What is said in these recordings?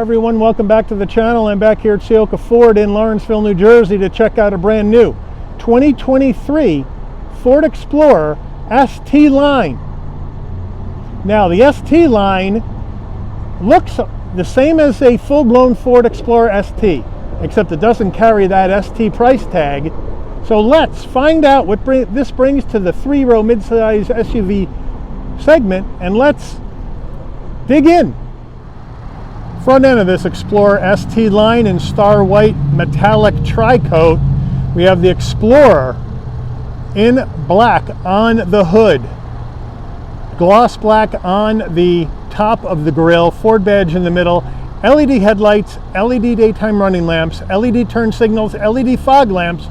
everyone, welcome back to the channel. I'm back here at Ciocca Ford in Lawrenceville, New Jersey to check out a brand new 2023 Ford Explorer ST line. Now the ST line looks the same as a full-blown Ford Explorer ST, except it doesn't carry that ST price tag. So let's find out what this brings to the three-row midsize SUV segment, and let's dig in. Front end of this Explorer ST line in star white metallic tri-coat, we have the Explorer in black on the hood, gloss black on the top of the grille, Ford badge in the middle, LED headlights, LED daytime running lamps, LED turn signals, LED fog lamps,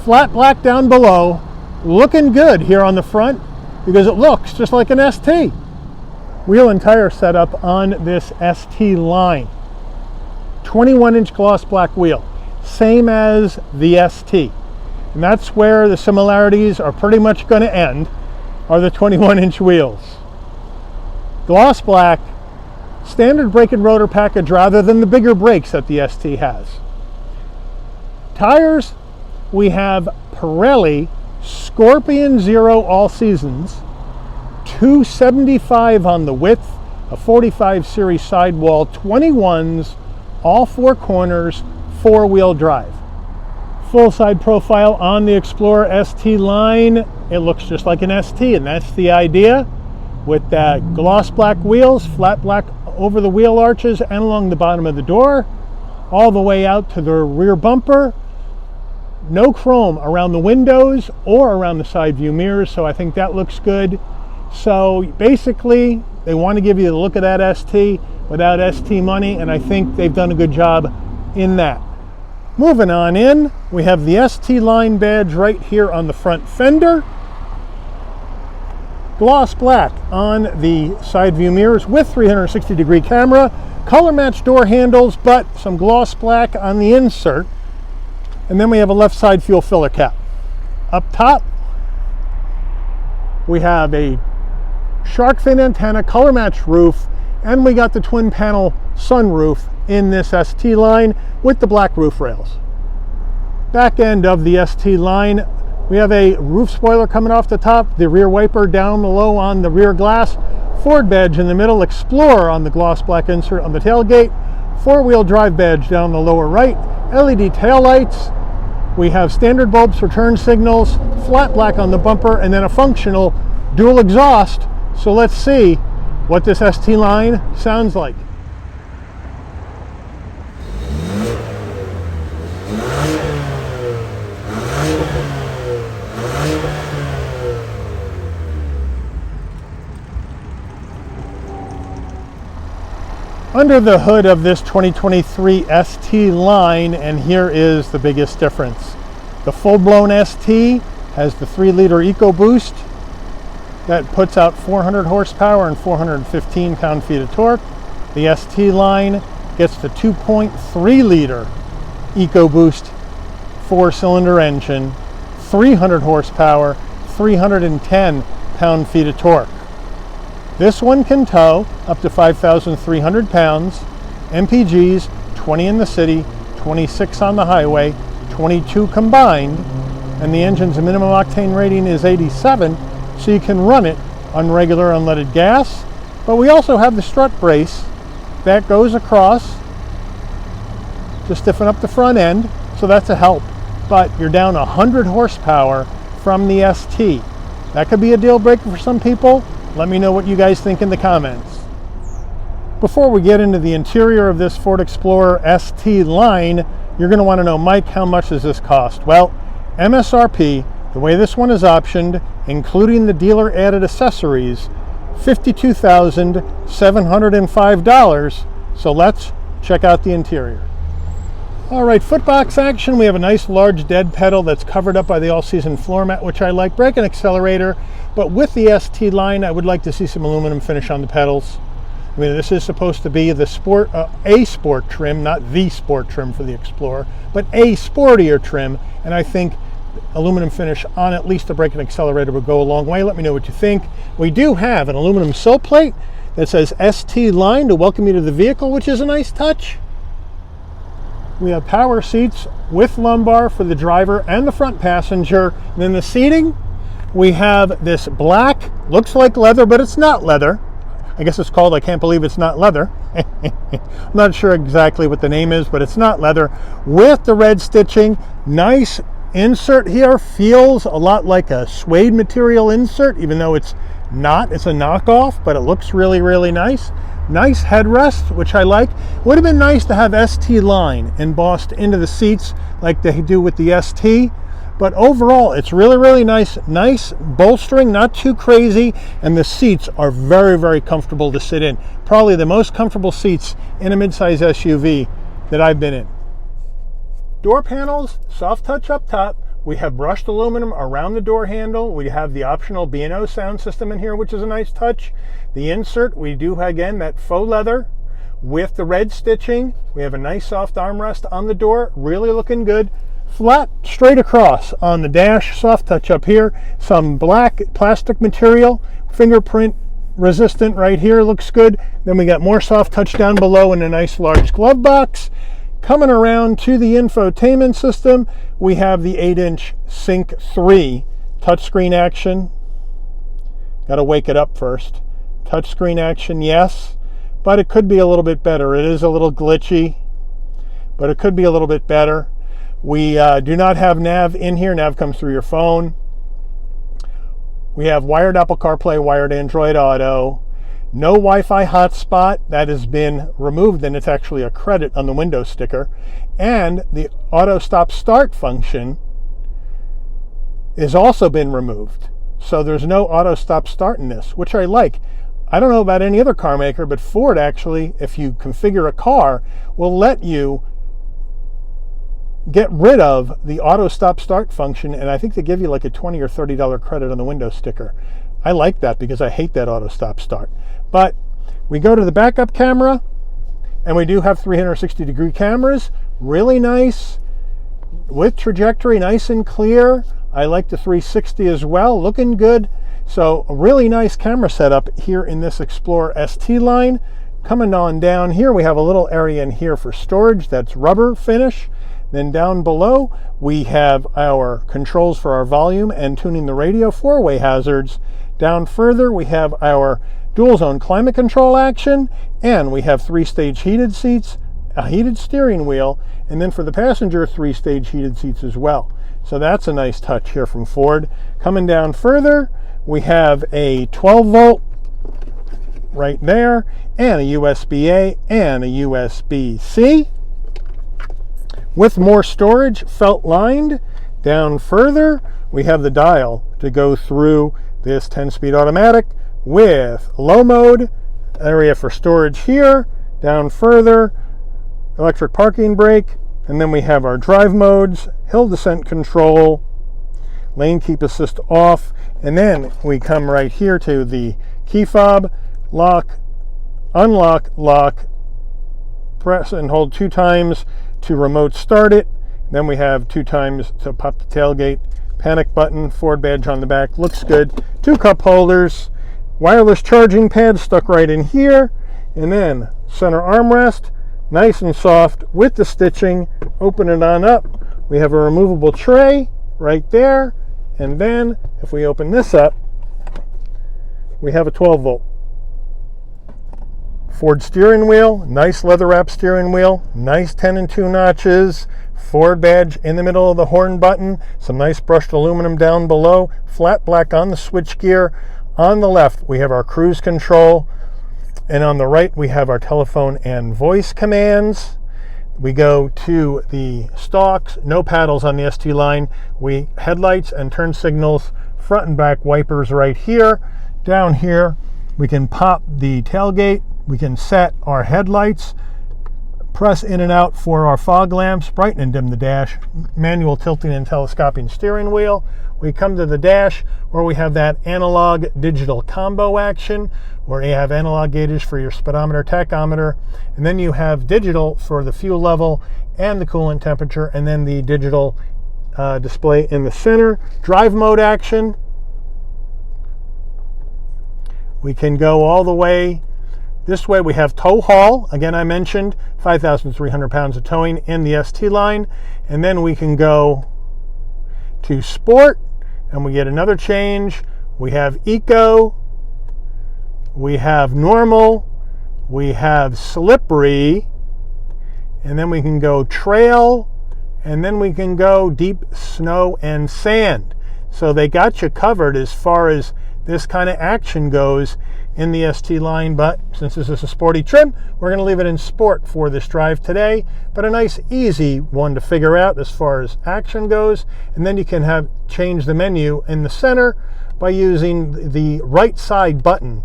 flat black down below. Looking good here on the front because it looks just like an ST. Wheel and tire setup on this ST line. 21-inch gloss black wheel, same as the ST. And that's where the similarities are pretty much going to end, are the 21-inch wheels. Gloss black, standard brake and rotor package rather than the bigger brakes that the ST has. Tires, we have Pirelli Scorpion Zero All Seasons, 275 on the width, a 45 series sidewall, 21s, all four corners, four-wheel drive. Full side profile on the Explorer ST line. It looks just like an ST, and that's the idea, with that gloss black wheels, flat black over the wheel arches and along the bottom of the door, all the way out to the rear bumper. No chrome around the windows or around the side view mirrors, so I think that looks good. So basically, they want to give you the look of that ST without ST money, and I think they've done a good job in that. Moving on in, we have the ST line badge right here on the front fender. Gloss black on the side view mirrors with 360-degree camera. Color matched door handles, but some gloss black on the insert. And then we have a left side fuel filler cap. Up top, we have a shark fin antenna, color matched roof, and we got the twin panel sunroof in this ST line with the black roof rails. Back end of the ST line, we have a roof spoiler coming off the top, the rear wiper down below on the rear glass, Ford badge in the middle, Explorer on the gloss black insert on the tailgate, four-wheel drive badge down the lower right, LED taillights. We have standard bulbs for turn signals, flat black on the bumper, and then a functional dual exhaust. So let's see what this ST line sounds like. Under the hood of this 2023 ST line, and here is the biggest difference. The full-blown ST has the 3-liter EcoBoost that puts out 400 horsepower and 415 pound-feet of torque. The ST line gets the 2.3-liter EcoBoost 4-cylinder engine, 300 horsepower, 310 pound-feet of torque. This one can tow up to 5,300 pounds, MPGs 20 in the city, 26 on the highway, 22 combined, and the engine's minimum octane rating is 87, so you can run it on regular unleaded gas. But we also have the strut brace that goes across to stiffen up the front end, so that's a help. But you're down 100 horsepower from the ST. That could be a deal breaker for some people. Let me know what you guys think in the comments. Before we get into the interior of this Ford Explorer ST line, you're going to want to know, Mike, how much does this cost? Well, MSRP, the way this one is optioned, including the dealer added accessories, $52,705. So let's check out the interior. All right, footbox action. We have a nice large dead pedal that's covered up by the all-season floor mat, which I like. Brake and accelerator, but with the ST line, I would like to see some aluminum finish on the pedals. I mean, this is supposed to be the sport, a sport trim, not the sport trim for the Explorer, but a sportier trim, and I think aluminum finish on at least the brake and accelerator would go a long way. Let me know what you think. We do have an aluminum sill plate that says ST Line to welcome you to the vehicle, which is a nice touch. We have power seats with lumbar for the driver and the front passenger. And then the seating, we have this black, looks like leather, but it's not leather. I guess it's called I Can't Believe It's Not Leather. I'm not sure exactly what the name is, but it's not leather. With the red stitching, nice insert here. Feels a lot like a suede material insert, even though it's not. It's a knockoff, but it looks really, really nice. Nice headrest, which I like. Would have been nice to have ST Line embossed into the seats like they do with the ST. But overall, it's really, really nice. Nice bolstering, not too crazy, and the seats are very, very comfortable to sit in. Probably the most comfortable seats in a midsize SUV that I've been in. Door panels, soft touch up top. We have brushed aluminum around the door handle. We have the optional B&O sound system in here, which is a nice touch. The insert, we do, again, that faux leather with the red stitching. We have a nice soft armrest on the door, really looking good. Flat straight across on the dash, soft touch up here, some black plastic material, fingerprint resistant right here, looks good. Then we got more soft touch down below in a nice large glove box. Coming around to the infotainment system, we have the 8-inch Sync 3 touchscreen action. Got to wake it up first. Touchscreen action, yes, but it could be a little bit better. It is a little glitchy, but it could be a little bit better. We do not have nav in here. Nav comes through your phone. We have wired Apple CarPlay, wired Android Auto. No Wi-Fi hotspot. That has been removed, and it's actually a credit on the window sticker. And the auto stop start function has also been removed. So there's no auto stop start in this, which I like. I don't know about any other car maker, but Ford actually, if you configure a car, will let you get rid of the auto stop start function, and I think they give you like a $20 or $30 credit on the window sticker. I like that because I hate that auto stop start. But we go to the backup camera, and we do have 360-degree cameras, really nice, with trajectory, nice and clear. I like the 360 as well, looking good. So a really nice camera setup here in this Explorer ST Line. Coming on down here, we have a little area in here for storage that's rubber finish. Then down below, we have our controls for our volume and tuning the radio, four-way hazards. Down further, we have our dual zone climate control action, and we have 3-stage heated seats, a heated steering wheel, and then for the passenger, 3-stage heated seats as well. So that's a nice touch here from Ford. Coming down further, we have a 12-volt right there, and a USB-A and a USB-C. With more storage, felt lined. Down further, we have the dial to go through this 10-speed automatic with low mode, area for storage here. Down further, electric parking brake, and then we have our drive modes, hill descent control, lane keep assist off, and then we come right here to the key fob, lock, unlock, lock, press and hold 2 times to remote start it. Then we have 2 times to pop the tailgate. Panic button, Ford badge on the back, looks good. 2 cup holders, wireless charging pad stuck right in here, and then center armrest, nice and soft with the stitching. Open it on up. We have a removable tray right there, and then if we open this up, we have a 12-volt. Ford steering wheel, nice leather wrap steering wheel, nice 10 and 2 notches, Ford badge in the middle of the horn button, some nice brushed aluminum down below, flat black on the switch gear. On the left, we have our cruise control, and on the right, we have our telephone and voice commands. We go to the stalks, no paddles on the ST Line. We headlights and turn signals, front and back wipers right here. Down here, we can pop the tailgate. We can set our headlights, press in and out for our fog lamps, brighten and dim the dash, manual tilting and telescoping steering wheel. We come to the dash where we have that analog digital combo action, where you have analog gauges for your speedometer, tachometer, and then you have digital for the fuel level and the coolant temperature, and then the digital display in the center. Drive mode action. We can go all the way This way we have tow haul. Again, I mentioned 5,300 pounds of towing in the ST line. And then we can go to sport and we get another change. We have eco, we have normal, we have slippery, and then we can go trail, and then we can go deep snow and sand. So they got you covered as far as this kind of action goes in the ST line, but since this is a sporty trim, we're going to leave it in sport for this drive today. But a nice easy one to figure out as far as action goes. And then you can change the menu in the center by using the right side button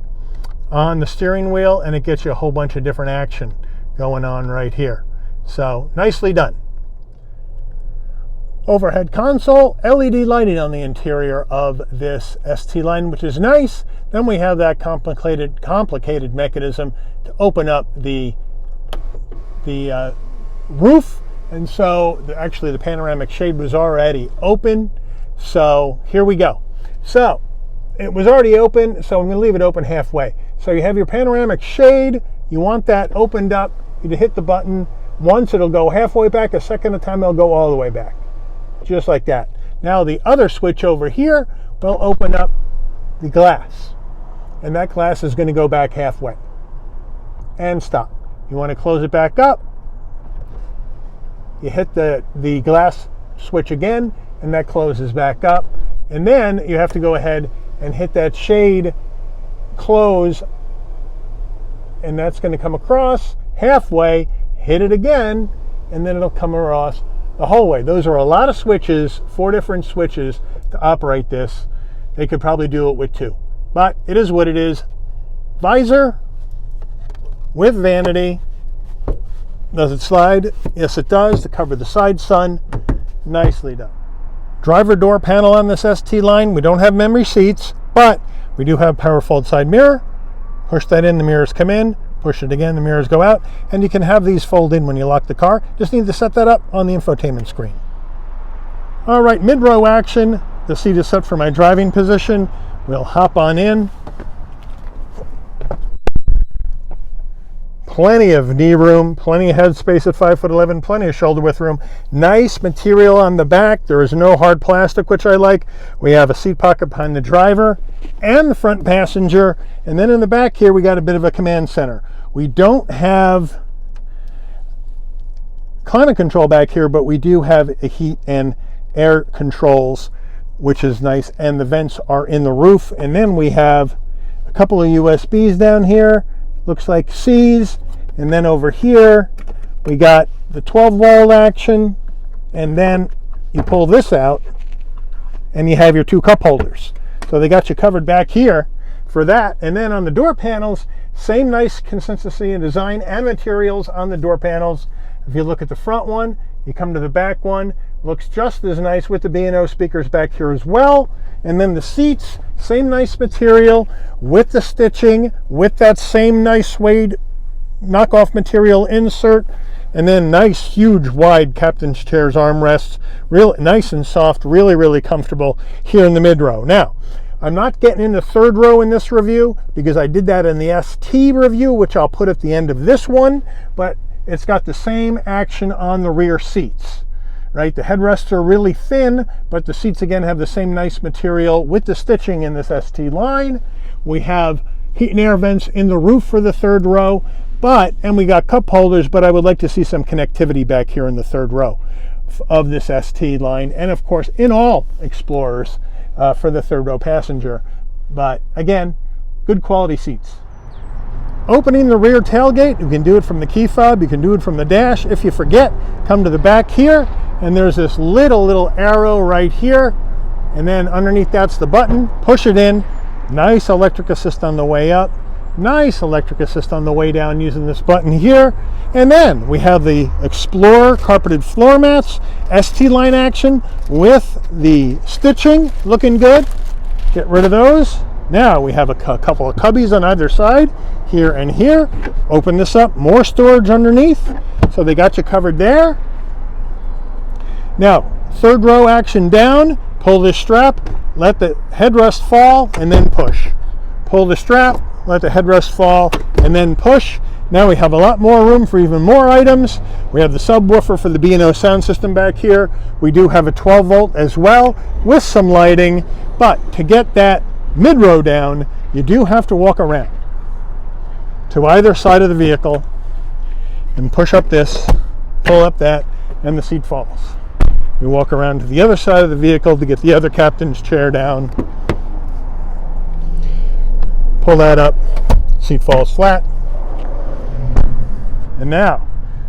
on the steering wheel, and it gets you a whole bunch of different action going on right here. So nicely done. Overhead console, LED lighting on the interior of this ST line, which is nice. Then we have that complicated mechanism to open up the roof, and so actually the panoramic shade was already open. So here we go. So it was already open, so I'm going to leave it open halfway. So you have your panoramic shade. You want that opened up. You hit the button once, it'll go halfway back. A second time, it'll go all the way back. Just like that. Now the other switch over here will open up the glass, and that glass is going to go back halfway and stop. You want to close it back up, you hit the glass switch again, and that closes back up. And then you have to go ahead and hit that shade close, and that's going to come across halfway. Hit it again, and then it'll come across the whole way. Those are a lot of switches, 4 different switches to operate this. They could probably do it with 2, but it is what it is. Visor with vanity. Does it slide? Yes, it does, to cover the side sun. Nicely done. Driver door panel on this ST line. We don't have memory seats, but we do have power fold side mirror. Push that in, the mirrors come in. Push it again, the mirrors go out, and you can have these fold in when you lock the car. Just need to set that up on the infotainment screen. All right, mid-row action. The seat is set for my driving position. We'll hop on in. Plenty of knee room, plenty of headspace at 5'11", plenty of shoulder width room. Nice material on the back. There is no hard plastic, which I like. We have a seat pocket behind the driver and the front passenger. And then in the back here, we got a bit of a command center. We don't have climate control back here, but we do have a heat and air controls, which is nice. And the vents are in the roof. And then we have a couple of USBs down here. Looks like C's. And then over here, we got the 12-volt action. And then you pull this out, and you have your 2 cup holders. So they got you covered back here for that. And then on the door panels, same nice consistency in design and materials on the door panels. If you look at the front one, you come to the back one, looks just as nice with the B&O speakers back here as well. And then the seats, same nice material with the stitching, with that same nice suede knockoff material insert. And then nice, huge, wide captain's chairs armrests, real nice and soft, really, really comfortable here in the mid row. Now, I'm not getting into third row in this review because I did that in the ST review, which I'll put at the end of this one, but it's got the same action on the rear seats, right? The headrests are really thin, but the seats again have the same nice material with the stitching in this ST line. We have heat and air vents in the roof for the third row, and we got cup holders, but I would like to see some connectivity back here in the third row of this ST line, and of course in all Explorers for the third row passenger. But again, good quality seats. Opening the rear tailgate, you can do it from the key fob, you can do it from the dash. If you forget, come to the back here, and there's this little arrow right here, and then underneath that's the button. Push it in. Nice electric assist on the way up, nice electric assist on the way down using this button here. And then we have the Explorer carpeted floor mats, ST line action with the stitching, looking good. Get rid of those. Now we have a couple of cubbies on either side, here and here. Open this up, more storage underneath. So they got you covered there. Now, third row action down, pull this strap, let the headrest fall, and then push. Pull the strap, let the headrest fall, and then push. Now we have a lot more room for even more items. We have the subwoofer for the B&O sound system back here. We do have a 12 volt as well with some lighting, but to get that mid-row down, you do have to walk around to either side of the vehicle and push up this, pull up that, and the seat falls. We walk around to the other side of the vehicle to get the other captain's chair down. Pull that up, seat falls flat. And now,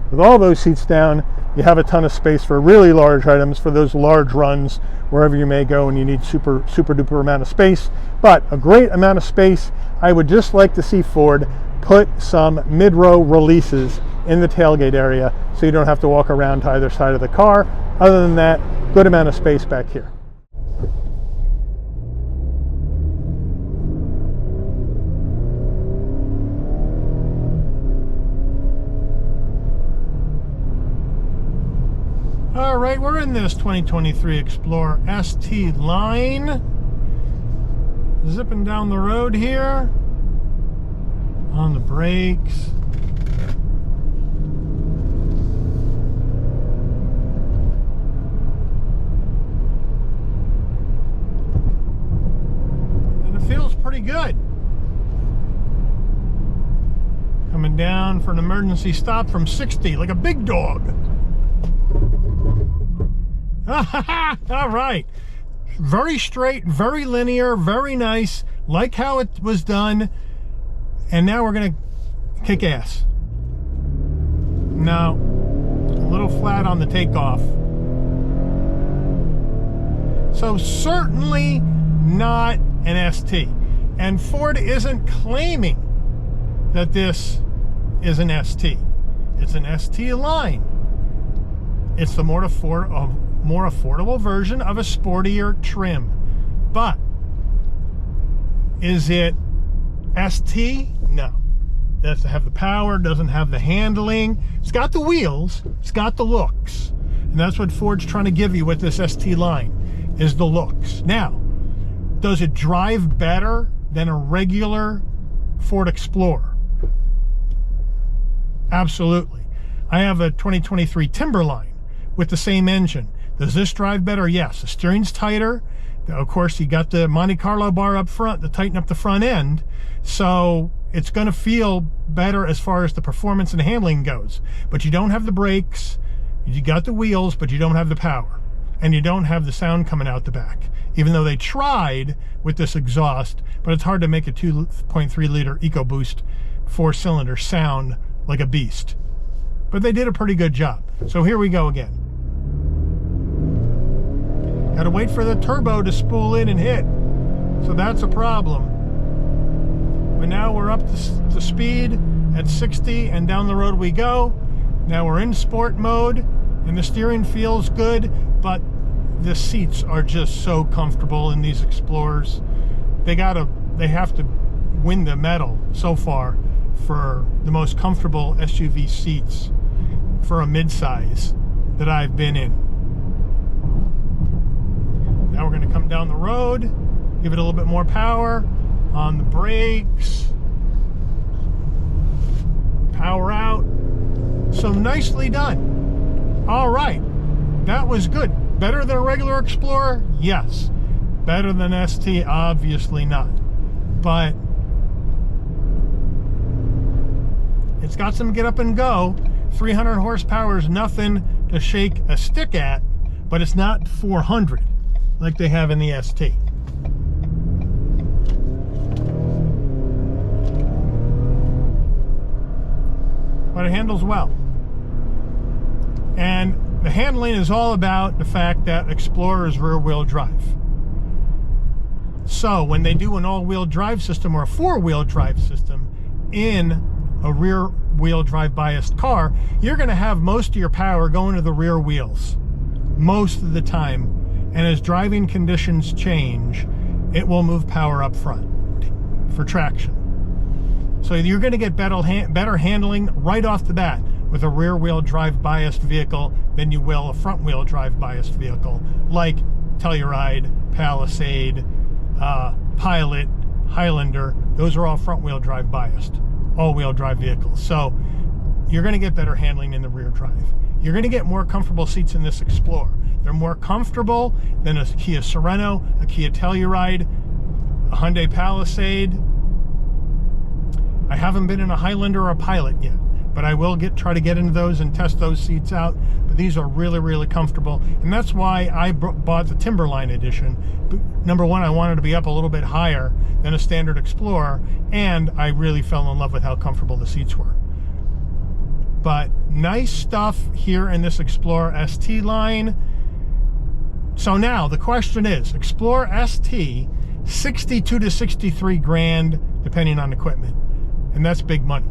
with all those seats down, you have a ton of space for really large items, for those large runs, wherever you may go and you need super duper amount of space. But a great amount of space. I would just like to see Ford put some mid-row releases in the tailgate area so you don't have to walk around to either side of the car. Other than that, good amount of space back here. All right, we're in this 2023 Explorer ST line. Zipping down the road here. On the brakes. And it feels pretty good. Coming down for an emergency stop from 60 like a big dog. All right, very straight, very linear, very nice, like how it was done. And now we're gonna kick ass. Now, a little flat on the takeoff. So certainly not an ST. And Ford isn't claiming that this is an ST. It's an ST line. It's the more affordable version of a sportier trim. But is it ST? No. Doesn't have the power, doesn't have the handling. It's got the wheels, it's got the looks. And that's what Ford's trying to give you with this ST line, is the looks. Now, does it drive better than a regular Ford Explorer? Absolutely. I have a 2023 Timberline with the same engine. Does this drive better? Yes. The steering's tighter. Of course, you got the Monte Carlo bar up front to tighten up the front end. So it's going to feel better as far as the performance and handling goes. But you don't have the brakes. You got the wheels, but you don't have the power. And you don't have the sound coming out the back. Even though they tried with this exhaust, but it's hard to make a 2.3 liter EcoBoost 4-cylinder sound like a beast. But they did a pretty good job. So here we go again. Gotta wait for the turbo to spool in and hit. So that's a problem. But now we're up to speed at 60 and down the road we go. Now we're in sport mode and the steering feels good, but the seats are just so comfortable in these Explorers. They have to win the medal so far for the most comfortable SUV seats for a midsize that I've been in. Now we're going to come down the road, give it a little bit more power on the brakes, power out. So nicely done. All right, that was good. Better than a regular Explorer? Yes. Better than ST? Obviously not. But it's got some get up and go. 300 horsepower is nothing to shake a stick at, but it's not 400 like they have in the ST. But it handles well. And the handling is all about the fact that Explorer is rear-wheel drive. So when they do an all-wheel drive system or a four-wheel drive system in a rear-wheel drive biased car, you're going to have most of your power going to the rear wheels most of the time. And as driving conditions change, it will move power up front for traction. So you're going to get better handling right off the bat with a rear-wheel drive biased vehicle than you will a front-wheel drive biased vehicle like Telluride, Palisade, Pilot, Highlander, those are all front-wheel drive biased, all-wheel drive vehicles. So you're going to get better handling in the rear drive. You're going to get more comfortable seats in this Explorer. They're more comfortable than a Kia Sorento, a Kia Telluride, a Hyundai Palisade. I haven't been in a Highlander or a Pilot yet, but I will try to get into those and test those seats out. But these are really, really comfortable, and that's why I bought the Timberline edition. Number one, I wanted to be up a little bit higher than a standard Explorer, and I really fell in love with how comfortable the seats were. But nice stuff here in this Explorer ST line. So now the question is, Explorer ST, 62 to 63 grand, depending on equipment, and that's big money.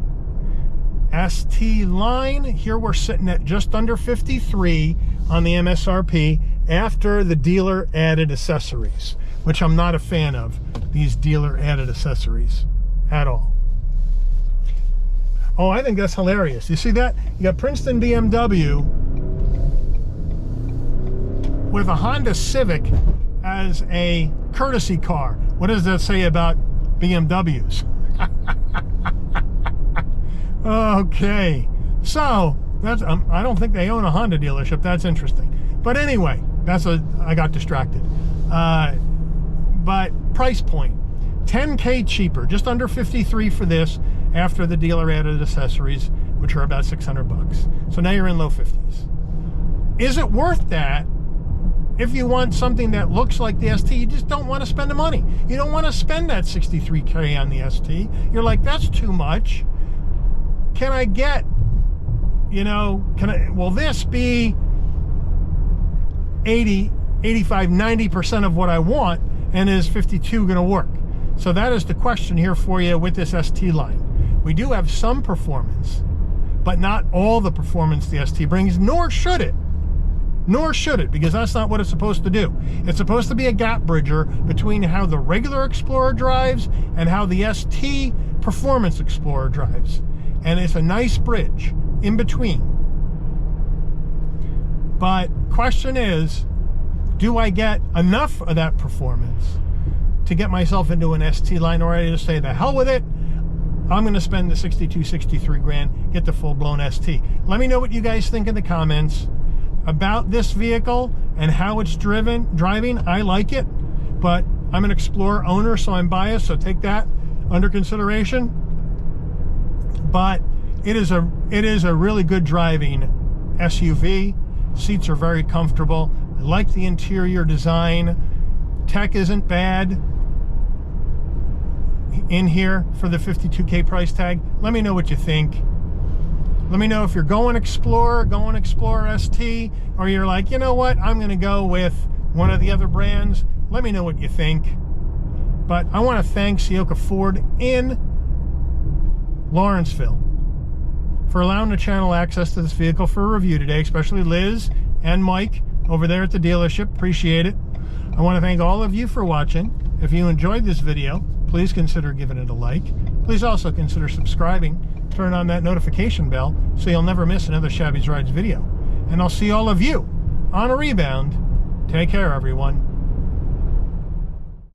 ST line, here we're sitting at just under 53 on the MSRP after the dealer added accessories, which I'm not a fan of, these dealer added accessories at all. Oh, I think that's hilarious. You see that? You got Princeton BMW with a Honda Civic as a courtesy car. What does that say about BMWs? Okay, so that's I don't think they own a Honda dealership. That's interesting. But anyway, I got distracted. But price point, 10K cheaper, just under 53 for this after the dealer added accessories, which are about 600 bucks. So now you're in low 50s. Is it worth that? If you want something that looks like the ST, you just don't want to spend the money. You don't want to spend that 63K on the ST. You're like, that's too much. Can I get, will this be 80, 85, 90% of what I want, and is 52 going to work? So that is the question here for you with this ST line. We do have some performance, but not all the performance the ST brings, nor should it. Nor should it, because that's not what it's supposed to do. It's supposed to be a gap bridger between how the regular Explorer drives and how the ST Performance Explorer drives. And it's a nice bridge in between. But question is, do I get enough of that performance to get myself into an ST line, or I just say, the hell with it, I'm going to spend the 62, 63 grand, get the full-blown ST. Let me know what you guys think in the comments about this vehicle and how it's driving. I like it, but I'm an Explorer owner, so I'm biased, so take that under consideration. But it is a really good driving SUV. Seats are very comfortable. I like the interior design. Tech isn't bad in here for the 52K price tag. Let me know what you think. Let me know if you're going Explorer ST, or you're like, you know what, I'm going to go with one of the other brands. Let me know what you think. But I want to thank Ciocca Ford in Lawrenceville for allowing the channel access to this vehicle for a review today, especially Liz and Mike over there at the dealership. Appreciate it. I want to thank all of you for watching. If you enjoyed this video, please consider giving it a like. Please also consider subscribing. Turn on that notification bell so you'll never miss another Shabby's Rides video. And I'll see all of you on a rebound. Take care, everyone.